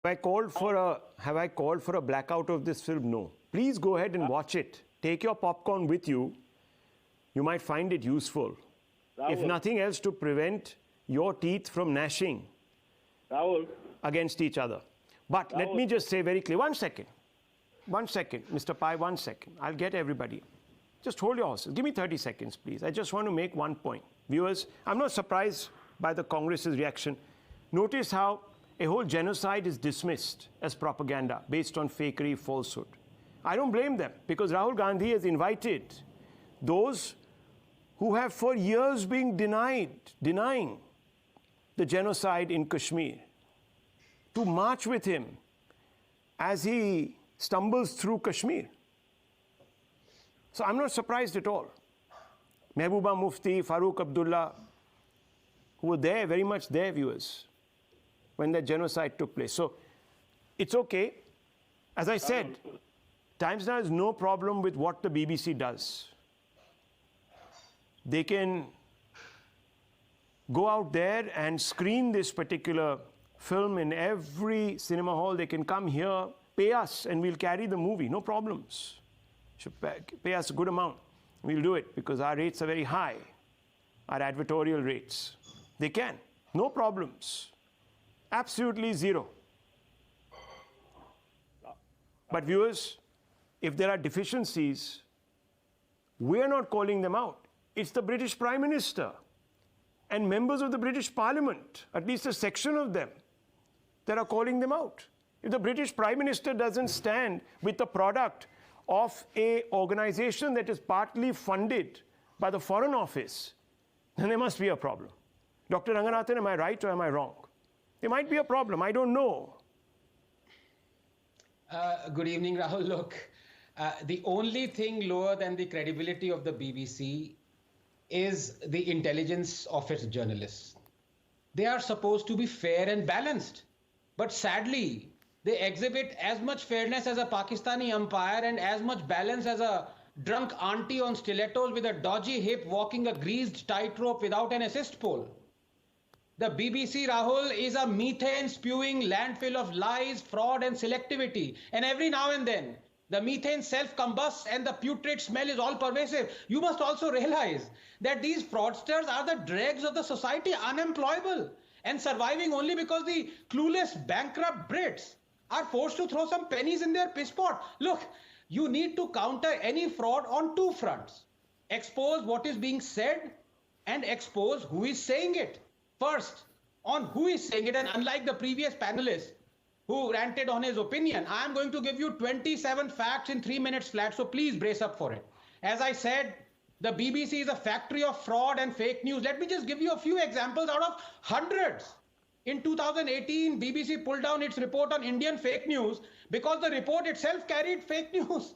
Have I called for a blackout of this film? No. Please go ahead and watch it. Take your popcorn with you. You might find it useful. Rahul. If nothing else, to prevent your teeth from gnashing Rahul. against each other. But let me just say very clear. One second, Mr. Pai, 1 second. I'll get everybody. Just hold your horses. Give me 30 seconds, please. I just want to make one point. Viewers, I'm not surprised by the Congress's reaction. Notice how a whole genocide is dismissed as propaganda based on fakery, falsehood. I don't blame them, because Rahul Gandhi has invited those who have for years been denying the genocide in Kashmir to march with him as he stumbles through Kashmir. So I'm not surprised at all. Mehbooba Mufti, Farooq Abdullah, who were there, very much there, viewers, when that genocide took place. So it's okay. As I said, Times Now has no problem with what the BBC does. They can go out there and screen this particular film in every cinema hall. They can come here, pay us, and we'll carry the movie, no problems. Should pay us a good amount. We'll do it because our rates are very high, our advertorial rates. They can, no problems. Absolutely zero. But viewers, if there are deficiencies, we're not calling them out. It's the British Prime Minister and members of the British Parliament, at least a section of them, that are calling them out. If the British Prime Minister doesn't stand with the product of an organization that is partly funded by the Foreign Office, then there must be a problem. Dr. Ranganathan, am I right or am I wrong? There might be a problem, I don't know. Good evening, Rahul. Look, the only thing lower than the credibility of the BBC is the intelligence of its journalists. They are supposed to be fair and balanced, but sadly, they exhibit as much fairness as a Pakistani umpire and as much balance as a drunk auntie on stilettos with a dodgy hip walking a greased tightrope without an assist pole. The BBC, Rahul, is a methane-spewing landfill of lies, fraud and selectivity. And every now and then, the methane self-combusts and the putrid smell is all pervasive. You must also realize that these fraudsters are the dregs of the society, unemployable and surviving only because the clueless, bankrupt Brits are forced to throw some pennies in their piss pot. Look, you need to counter any fraud on two fronts. Expose what is being said and expose who is saying it. First, on who is saying it, and unlike the previous panelist who ranted on his opinion, I am going to give you 27 facts in 3 minutes flat, so please brace up for it. As I said, the BBC is a factory of fraud and fake news. Let me just give you a few examples out of hundreds. In 2018, BBC pulled down its report on Indian fake news because the report itself carried fake news.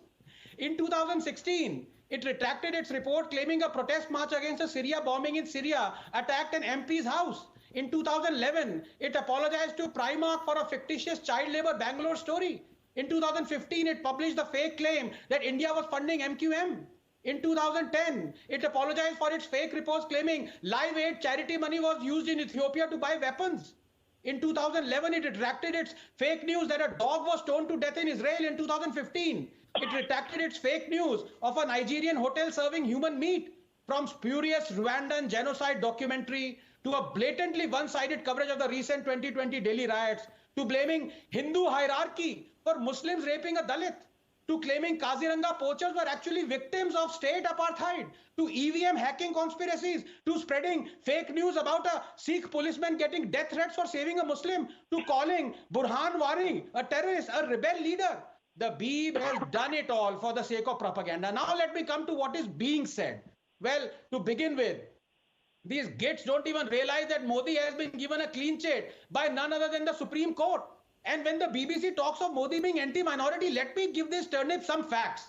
In 2016, it retracted its report claiming a protest march against a Syria bombing in Syria attacked an MP's house. In 2011, it apologized to Primark for a fictitious child labor Bangalore story. In 2015, it published the fake claim that India was funding MQM. In 2010, it apologized for its fake reports claiming Live Aid charity money was used in Ethiopia to buy weapons. In 2011, it retracted its fake news that a dog was stoned to death in Israel. In 2015, it retracted its fake news of a Nigerian hotel serving human meat. From spurious Rwandan genocide documentary to a blatantly one-sided coverage of the recent 2020 Delhi riots, to blaming Hindu hierarchy for Muslims raping a Dalit, to claiming Kaziranga poachers were actually victims of state apartheid, to EVM hacking conspiracies, to spreading fake news about a Sikh policeman getting death threats for saving a Muslim, to calling Burhan Wari a terrorist, a rebel leader. The Beeb has done it all for the sake of propaganda. Now let me come to what is being said. Well, to begin with, these gits don't even realize that Modi has been given a clean sheet by none other than the Supreme Court. And when the BBC talks of Modi being anti-minority, let me give this turnip some facts.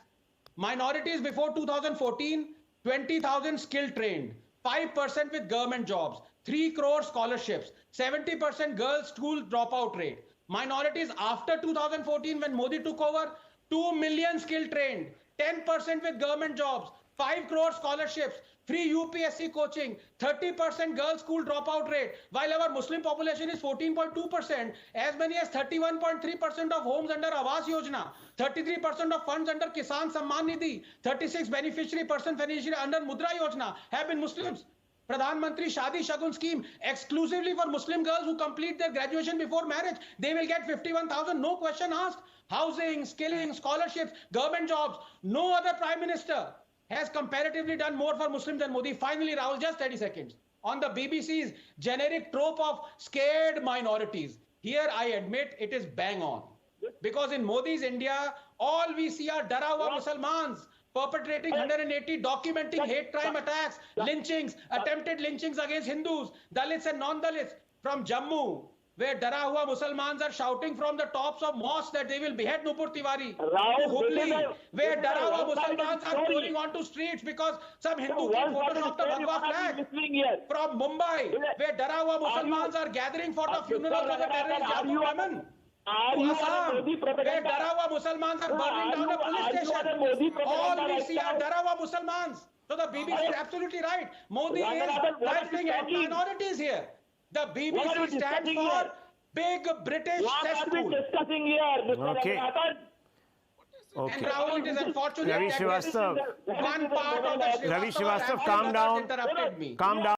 Minorities before 2014, 20,000 skilled trained, 5% with government jobs, 3 crore scholarships, 70% girls school dropout rate. Minorities after 2014 when Modi took over, 2 million skilled trained, 10% with government jobs, 5 crore scholarships, free UPSC coaching, 30% girls school dropout rate, while our Muslim population is 14.2%, as many as 31.3% of homes under Awas Yojana, 33% of funds under Kisan Samman Nidhi, 36 beneficiary under Mudra Yojana have been Muslims. Pradhan Mantri Shadi Shagun scheme exclusively for Muslim girls who complete their graduation before marriage. They will get 51,000, no question asked. Housing, skilling, scholarships, government jobs. No other prime minister has comparatively done more for Muslims than Modi. Finally, Rahul, just 30 seconds. On the BBC's generic trope of scared minorities. Here, I admit it is bang on. Because in Modi's India, all we see are Dara hua Musalmans perpetrating 180, documenting hate crime attacks, lynchings, attempted lynchings against Hindus, Dalits and non-Dalits. From Jammu, where Dara hua Musalmans are shouting from the tops of mosques that they will behead Nupur Tiwari. To Hubli, where Dara hua Musalmans are pouring onto streets because some Hindu kid photoshopped a Bhagwa flag. From Mumbai, where Dara hua Musalmans are gathering for the funerals of a terrorist Jacob Raman. To Assam, where Dara hua Musalmans are burning down a police station. All we see are Dara hua Musalmans. So the BBC is absolutely right. Modi is rifling at minorities here. The BBC stands for Big British Cesspool. Okay. And Rahul, it is unfortunate Ravi that Srivastava. one part of the Ravi Srivastava, Srivastava calm down. interrupted me. Calm down.